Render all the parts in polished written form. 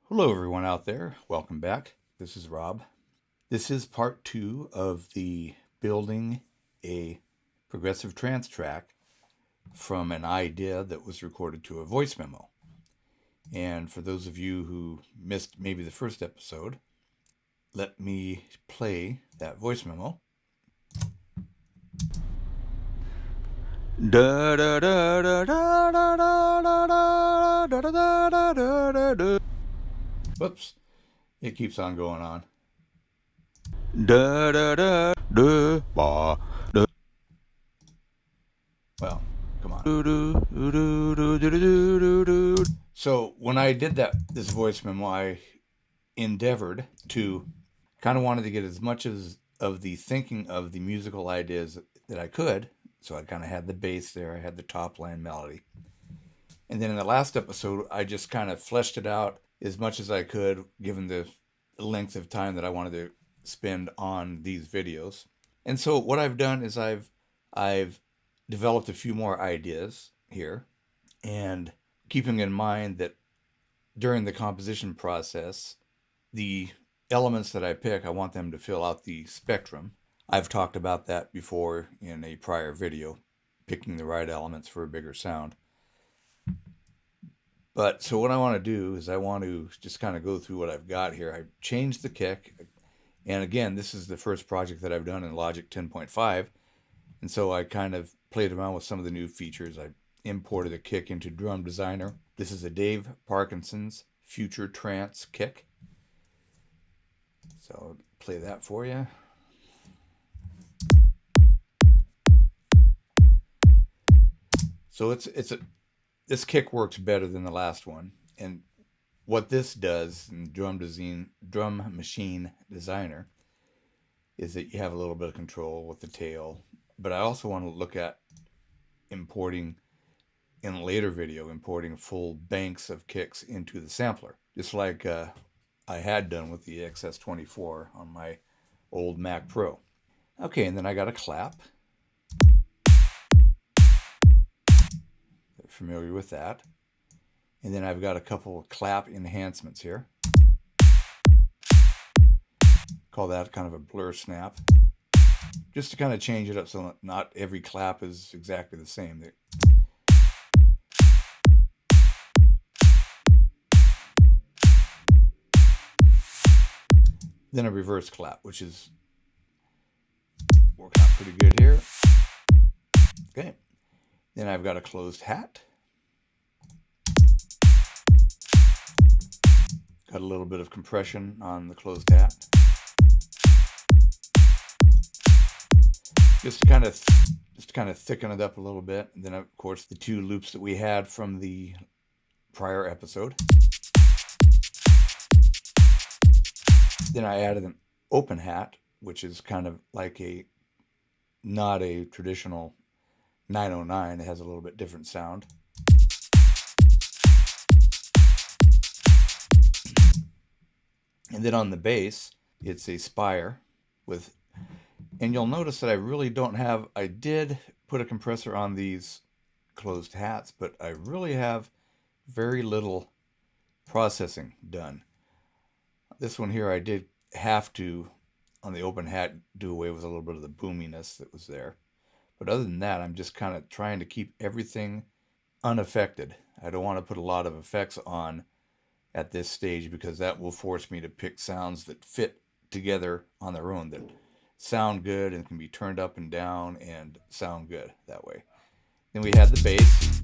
Hello, everyone out there. Welcome back. This is Rob. This is part 2 of the building a progressive trance track from an idea that was recorded to a voice memo. And for those of you who missed maybe the first episode, let me play that voice memo. Da da da da da da da da da da da da da. Whoops, it keeps on going on. Da da da da ba da. Well, come on. So when I did this voice memo, I endeavored to kind of wanted to get as much of the thinking of the musical ideas that I could. So I kind of had the bass there, I had the top line melody. And then in the last episode, I just kind of fleshed it out as much as I could, given the length of time that I wanted to spend on these videos. And so what I've done is I've developed a few more ideas here, and keeping in mind that during the composition process, the elements that I pick, I want them to fill out the spectrum. I've talked about that before in a prior video, picking the right elements for a bigger sound. But so what I want to do is I want to just kind of go through what I've got here. I changed the kick, and again, this is the first project that I've done in Logic 10.5, and so I kind of played around with some of the new features. I imported a kick into Drum Designer. This is a Dave Parkinson's Future Trance kick. So I'll play that for you. So this kick works better than the last one, and what this does in Drum Machine Designer is that you have a little bit of control with the tail. But I also want to look at importing, in a later video, importing full banks of kicks into the sampler, just like I had done with the XS24 on my old Mac Pro. Okay, and then I got a clap. Familiar with that. And then I've got a couple of clap enhancements here. Call that kind of a blur snap, just to kind of change it up so not every clap is exactly the same. Then a reverse clap, which is working out pretty good here. Okay. Then I've got a closed hat. Got a little bit of compression on the closed hat. Just to kind of thicken it up a little bit. And then of course the two loops that we had from the prior episode. Then I added an open hat, which is kind of like not a traditional 909. It has a little bit different sound. And then on the bass, it's a Spire with, and you'll notice that I did put a compressor on these closed hats, but I really have very little processing done. This one here, I did have to, on the open hat, do away with a little bit of the boominess that was there. But other than that, I'm just kind of trying to keep everything unaffected. I don't want to put a lot of effects on at this stage, because that will force me to pick sounds that fit together on their own, that sound good and can be turned up and down and sound good that way. Then we had the bass.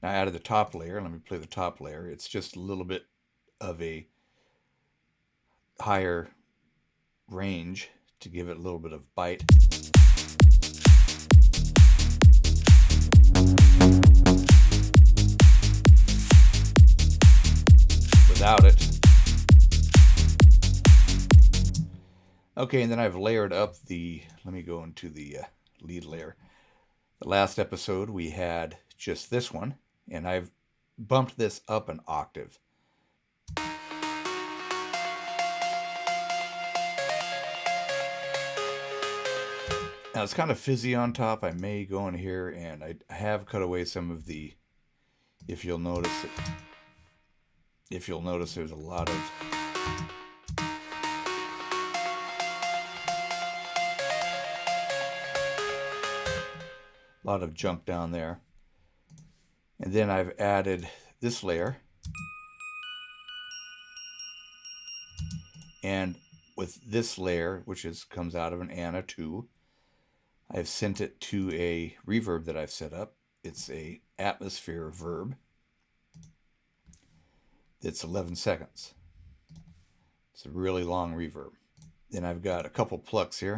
Now I added the top layer. Let me play the top layer. It's just a little bit of a higher range to give it a little bit of bite. Without it. Okay, and then I've layered up let me go into the lead layer. The last episode we had just this one, and I've bumped this up an octave. Now it's kind of fizzy on top. I may go in here, and I have cut away some of the if you'll notice it, there's a lot of jump down there. And then I've added this layer. And with this layer, which comes out of an Anna 2, I've sent it to a reverb that I've set up. It's a atmosphere verb. It's 11 seconds. It's a really long reverb. Then I've got a couple plucks here.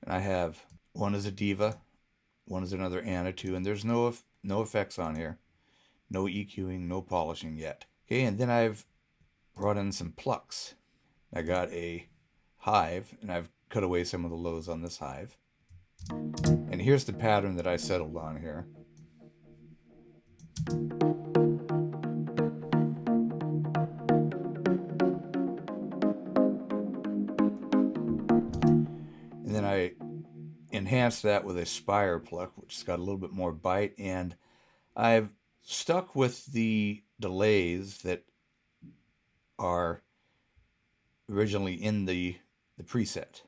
And I have one is a diva, one is another Anna 2, and there's no effects on here. No EQing, no polishing yet. Okay, and then I've brought in some plucks. I got a hive, and I've cut away some of the lows on this hive. And here's the pattern that I settled on here. And then I enhanced that with a spire pluck, which has got a little bit more bite, and I've stuck with the delays that are originally in the preset.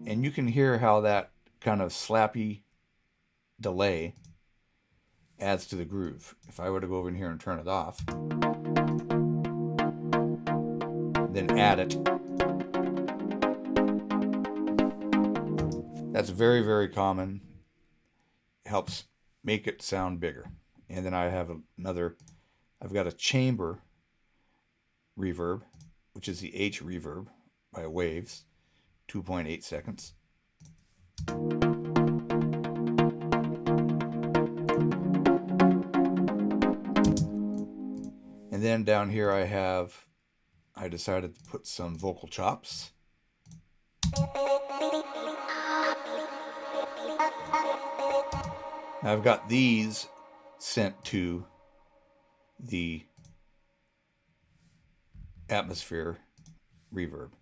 And you can hear how that kind of slappy delay adds to the groove. If I were to go over in here and turn it off, then add it, that's very, very common. Helps make it sound bigger. And then I have I've got a chamber reverb, which is the H reverb by Waves, 2.8 seconds. And then down here I decided to put some vocal chops. I've got these sent to the atmosphere reverb.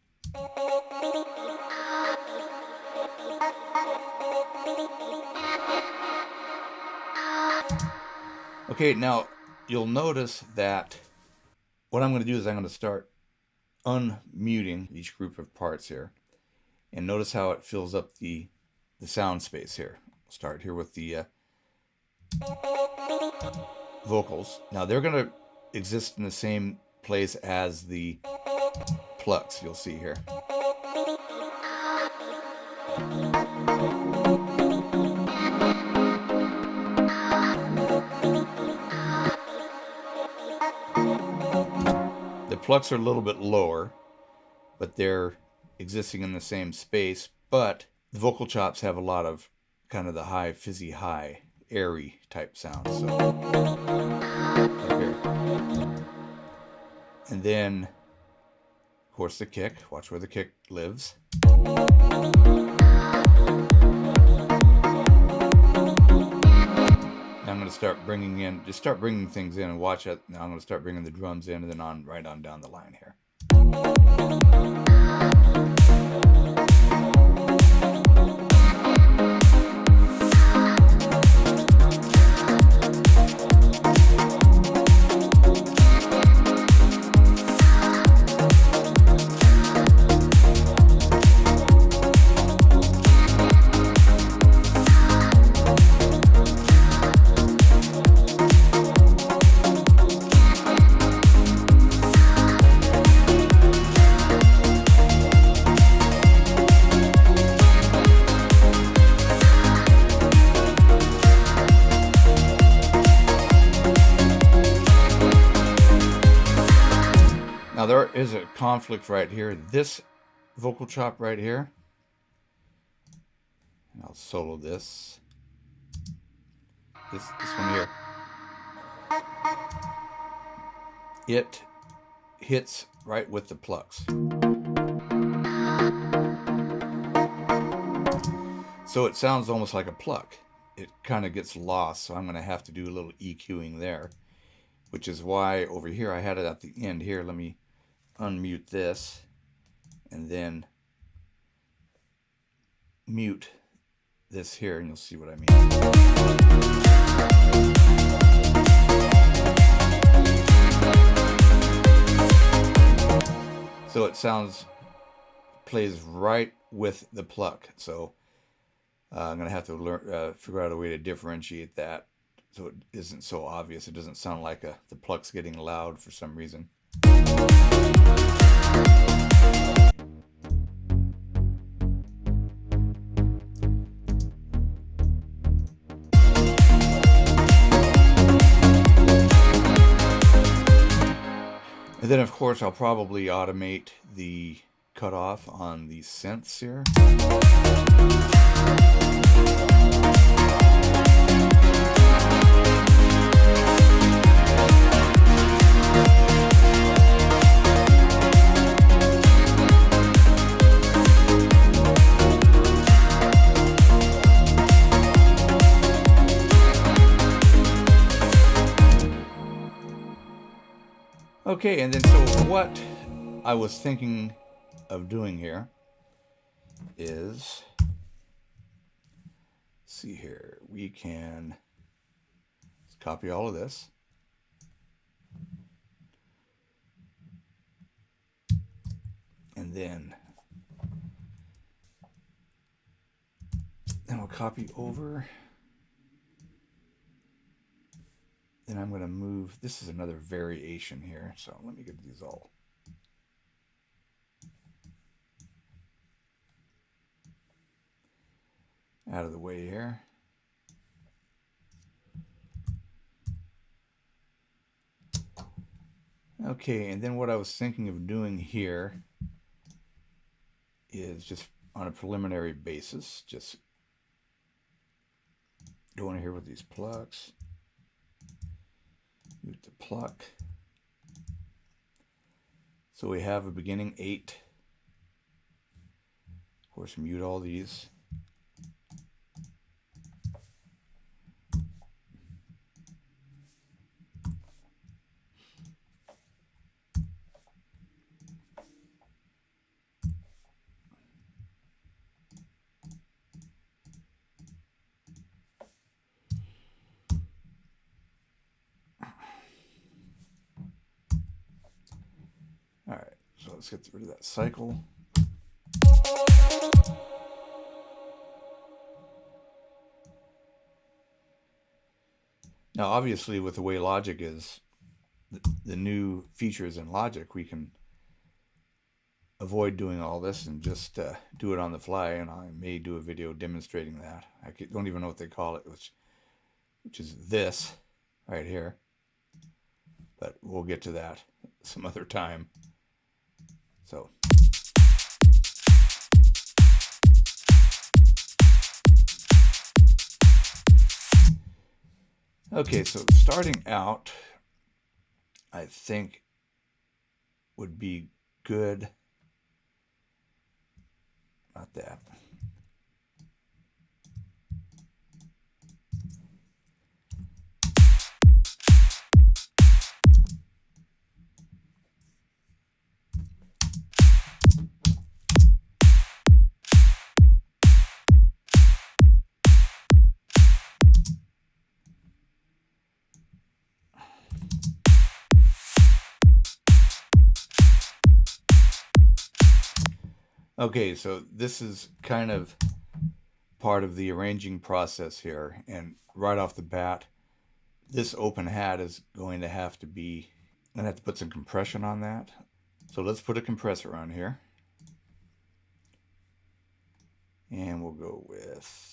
Okay, now you'll notice that what I'm going to do is I'm going to start unmuting each group of parts here. And notice how it fills up the sound space here. We'll start here with the vocals. Now they're going to exist in the same place as the plucks you'll see here. The plucks are a little bit lower, but they're existing in the same space, but the vocal chops have a lot of kind of the high, fizzy high, airy type sounds. So, here. And then, of course, the kick. Watch where the kick lives. Now I'm going to start bringing things in, and watch it. Now I'm going to start bringing the drums in, and then right on down the line here. Now there is a conflict right here. This vocal chop right here. And I'll solo this. This one here. It hits right with the plucks. So it sounds almost like a pluck. It kind of gets lost, so I'm going to have to do a little EQing there, which is why over here I had it at the end here. Let me unmute this and then mute this here, and you'll see what I mean. So it plays right with the pluck. So I'm going to have to learn, figure out a way to differentiate that so it isn't so obvious. It doesn't sound like the pluck's getting loud for some reason. And then, of course, I'll probably automate the cutoff on these synths here. Okay, and then so what I was thinking of doing here is, see here, we can copy all of this. And then we'll copy over. Then I'm going to move, this is another variation here, so let me get these all. Out of the way here. Okay, and then what I was thinking of doing here is just on a preliminary basis, just going here with these plucks. Mute the pluck. So we have a beginning 8. Of course, mute all these. All right, so let's get rid of that cycle. Now, obviously, with the way Logic is, the new features in Logic, we can avoid doing all this and just do it on the fly, and I may do a video demonstrating that. I don't even know what they call it, which is this right here, but we'll get to that some other time. So okay, so starting out, I think would be good. Not that. Okay, so this is kind of part of the arranging process here, and right off the bat, this open hat is going to have to be, I'm going to have to put some compression on that. So let's put a compressor on here, and we'll go with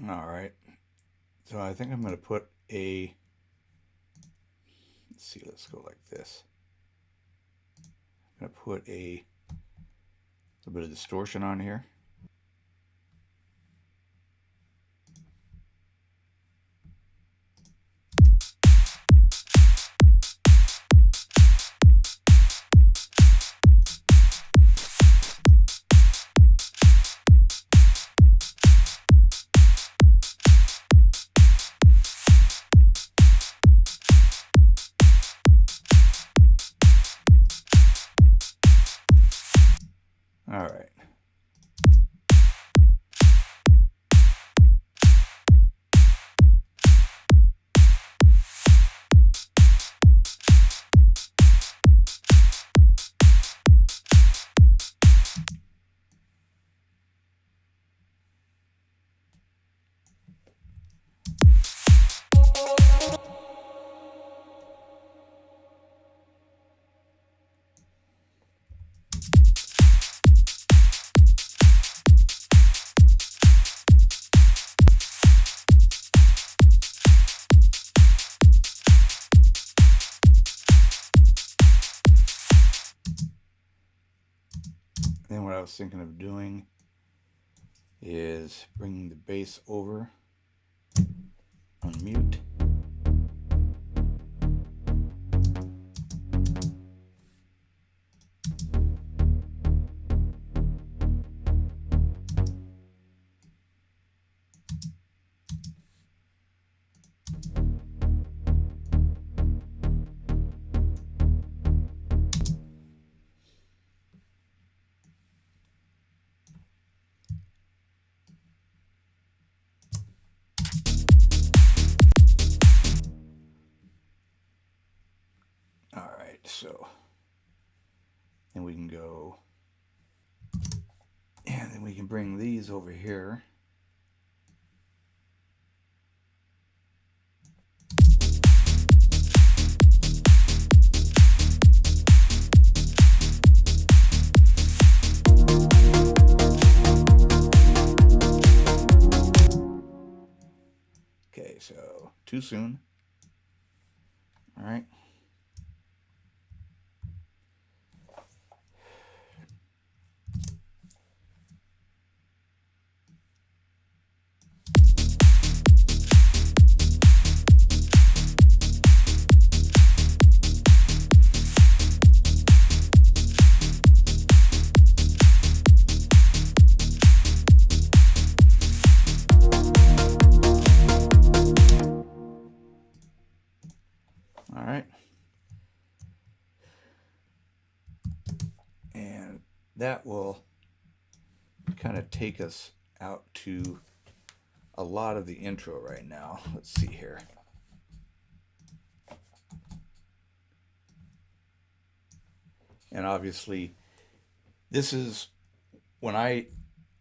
All right. So I think I'm going to put a, let's see, let's go like this. I'm going to put a little bit of distortion on here. All right. Then what I was thinking of doing is bringing the bass over on mute. All right, so then we can go, and then we can bring these over here. Okay, so too soon. All right. All right. And that will kind of take us out to a lot of the intro right now. Let's see here. And obviously, this is when I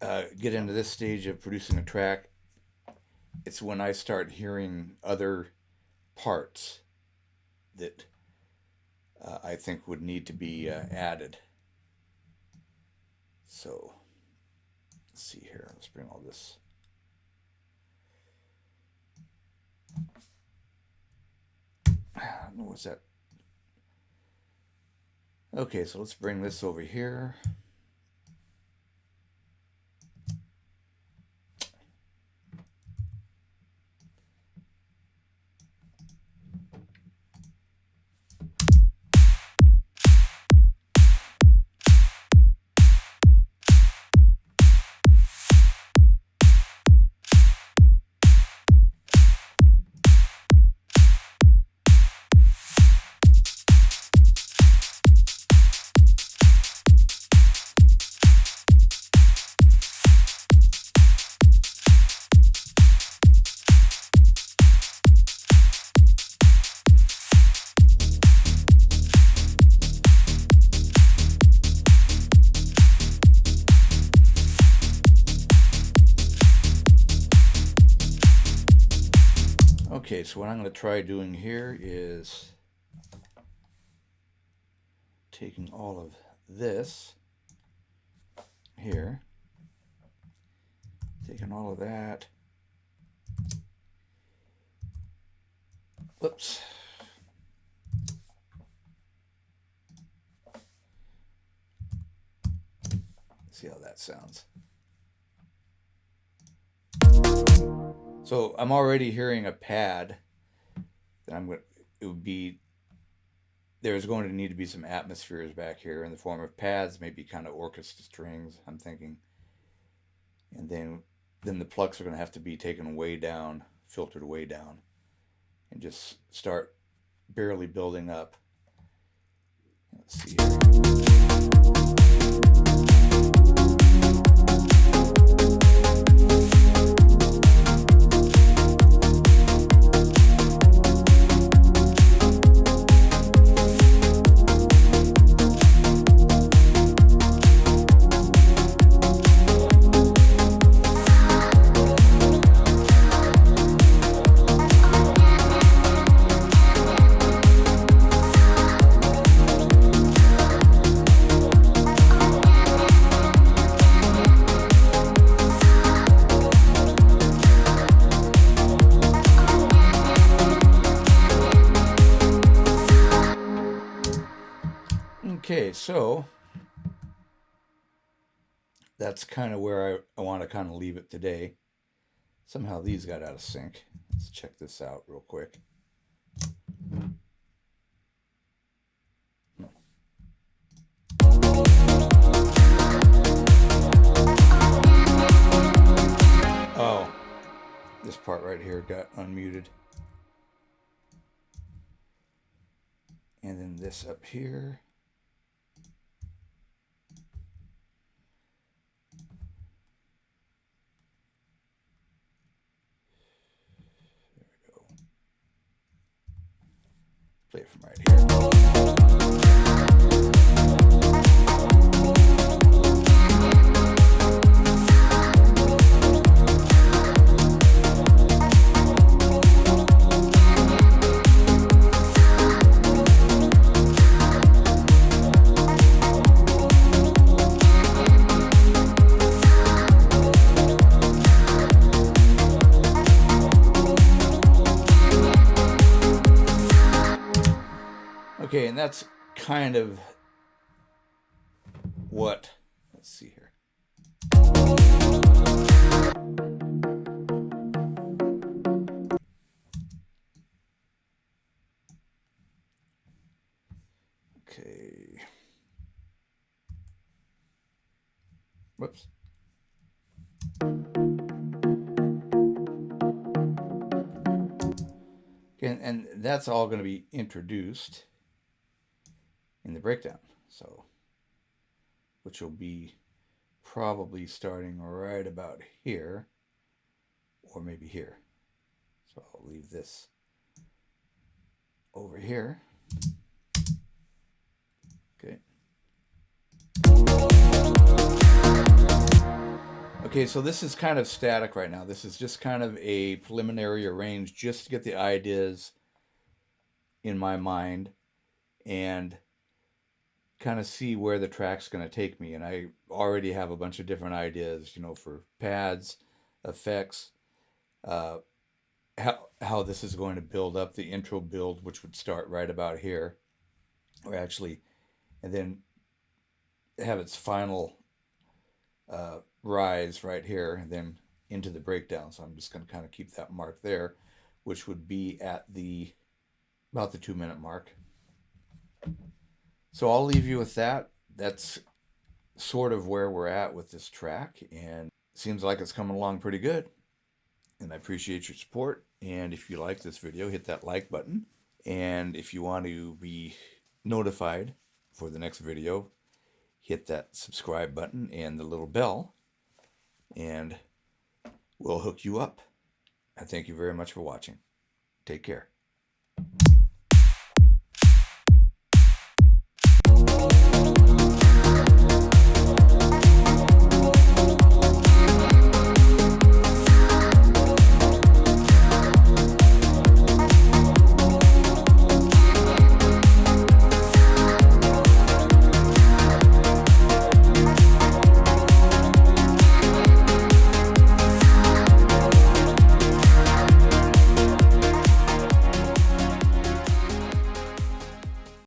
get into this stage of producing a track, it's when I start hearing other parts that I think would need to be added. So let's see here. Let's bring all this. What's that? Okay, so let's bring this over here. Okay, so what I'm going to try doing here is taking all of this here, taking all of that, Whoops. See how that sounds. So I'm already hearing a pad that it would be, there's going to need to be some atmospheres back here in the form of pads, maybe kind of orchestra strings, I'm thinking. And then the plucks are going to have to be taken way down, filtered way down, and just start barely building up. Let's see here. Okay, so that's kind of where I want to kind of leave it today. Somehow these got out of sync. Let's check this out real quick. Oh, this part right here got unmuted. And then this up here. Play it from right here. Okay, and that's kind of what, let's see here. Okay. Whoops. Okay, and that's all going to be introduced in the breakdown, so which will be probably starting right about here or maybe here. So I'll leave this over here. Okay. Okay, so this is kind of static right now. This is just kind of a preliminary arrange just to get the ideas in my mind and kind of see where the track's going to take me. And I already have a bunch of different ideas, you know, for pads, effects, how this is going to build up, the intro build, which would start right about here, or actually, and then have its final rise right here, and then into the breakdown. So I'm just going to kind of keep that mark there, which would be at about the 2-minute mark. So I'll leave you with that. That's sort of where we're at with this track, and it seems like it's coming along pretty good. And I appreciate your support. And if you like this video, hit that like button. And if you want to be notified for the next video, hit that subscribe button and the little bell, and we'll hook you up. I thank you very much for watching. Take care.